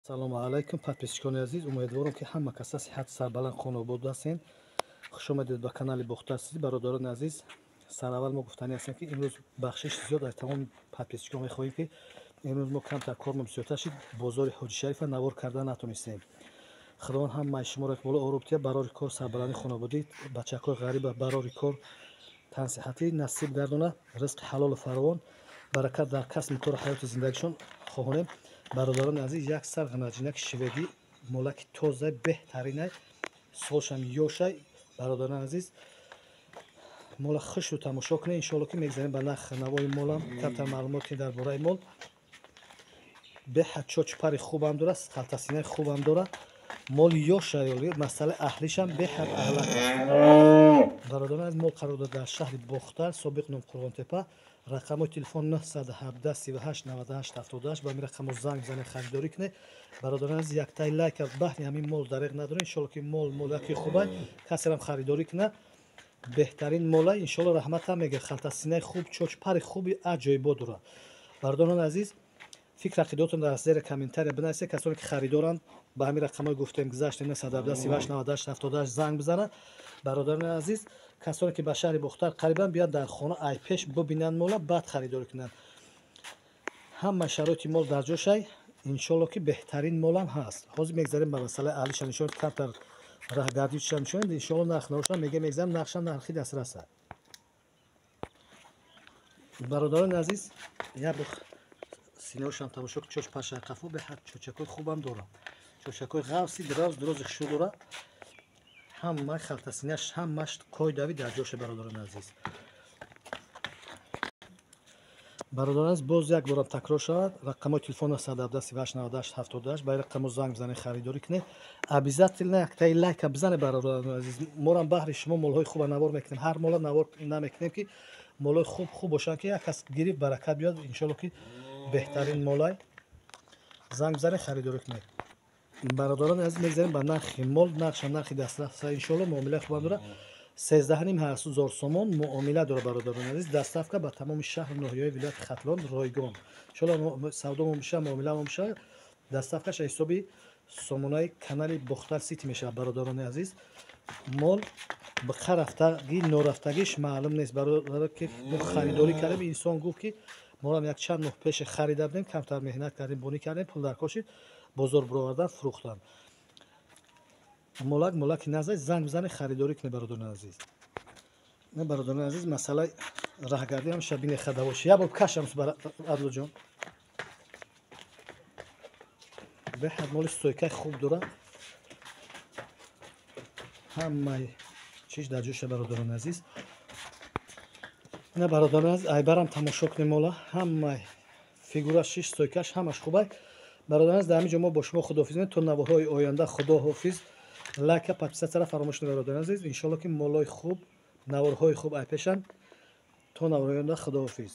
салому алайкум подписчикони азиз, умедворам ки ҳама каса сиҳат сарбаланд хонобод ҳастед. хушомадед ба канали Бухтасизӣ. бародарони азиз, сараввал мо гуфтанӣ ҳастем ки имрӯз бахшиш зиёд аз тамоми подписчикон мехоҳем ки имрӯз мо камтар кормон зиёдтар шид, бозори ҳоҷи шарифа навор карда натонистем. худованд ҳамаи шуморо иқболу оробтия барори кор, сарбаландӣ хонободӣ, бачакҳои ғариба барори кор, тансиҳатӣ насиб гардона, ризқи ҳалолу фаровон, баракат дар касби кору ҳаёти зиндагишон хоҳонем. бародарони азиз, як сар ғанаҷинаки шведӣ, молаки тоза беҳтаринай, солшам ёшай. бародарони азиз, мола хушрӯ тамошо кунед. иншоалло ки мегзарем ба нарх навои молам. камтар маълумоти дар бораи мол. беҳад чочпари хубам дора, халтасинаи хубам дора. мол ёшай, масъалаи аҳлишам беҳад аҳлак аст. бародарони азиз, мол қарор дорад дар шаҳри Бохтар, собиқ ном Қурғонтепа. рақамои телефон 917 38 98 78. ба ин рақамо занг бизанед, харидорӣ кунед. бародарони азиз, яктай лайк аз баҳри ҳамин мол дареғ надорем. иншоалло ки молаки хубай, касерам харидорӣ кунад. беҳтарин молай, иншоалло раҳматам мегӯяд. халтасинаи хуб, чочпари хуби аҷоибо дорад. бародарони азиз, фикр ақидотон дар зери комментария бинависед. касоне ки харидоранд ба ҳамин рақамҳои гуфтем гузашт 917 38 98 78 занг бизананд. бародарони азиз, касоне ки ба шаҳри Бухтар қарибан биёянд дар хона айпеш бубинанд мола, баъд харидорӣ кунанд. ҳамаи шароити мол дар ҷошай. иншоалло ки беҳтарин молам ҳаст. ҳозир мегзарем ба масъалаи аҳлишам. нишонед камтар раҳгардидшам нишонед. иншоалло нарх навошам мегзарем, нархшам нархи дастраса. бародарони азиз, як бор синаҳошам тамошо ки чочпашаи қафо беҳад чочакои хубам дорад. чочакои ғавси дурози хушрӯ дорад. ҳамаи халтасинаш ҳамаш қоидави дар ҷоша. бародарони азиз, бародарони азиз, боз як борам такрор шавад. рақамои телефон 917 38 98 78. ба ин рақамо занг бизанед, харидорӣ кунед. обязательно яктай лайка бизанед. бародарони азиз, морам баҳри шумо молҳои хуба навор мекунем. ҳар мола навор намекунем ки молҳои хуб бошанд ки як кас гирифт баракат биёд. иншоалло ки беҳтарин молай. занг бизанед, харидорӣ кунед. бародарони азиз, мегзарем ба нархи мол. нархшам нархи дастраса. иншоалло муомилаи хубам дорад. 13,5 сомон муомила дорад. бародарони азиз, доставка ба тамоми шаҳру ноҳияҳои вилояти Хатлон, Ройгон. иншоалло савдомо мешавад, муомиламо мешавад. доставкаш ҳисоби сомонаи канали Бухтар Сити мешавад. бародарони азиз, мол биқа рафтагӣ норафтагиш маълум нест. бародарон ки мо харидорӣ кардем, инсон гуфт ки морам як чанд моҳ пеше харида будем, камтар меҳнат кардем, бонӣ кардем, пул дар кор шид, бозор бировардан фурӯхтан. молаки назай, занг бизанед, харидорӣ кунед. бародарони азиз, бародарони азиз, масъалаи раҳгардӣ ҳамеша бинехада бошед. як бор кашам адлоҷон. беҳад моли стойкаи хуб дорад. ҳамаи чиз дар ҷоша. бародарони азиз, бародарони азиз, айбарам тамошо кунед. мола ҳамаи фигураш, стойкаш ҳамаш хубай. бародарони азиз, дар ҳамин ҷо мо бо шумо худоҳофиз мекунем то навораҳои оянда. худоҳофиз. лайка, подписатсияро фаромӯш накунед. бародарони азиз, иншоалло ки молҳои хуб, навораҳои хуб айпешанд. то навораҳои оянда, худоҳофиз.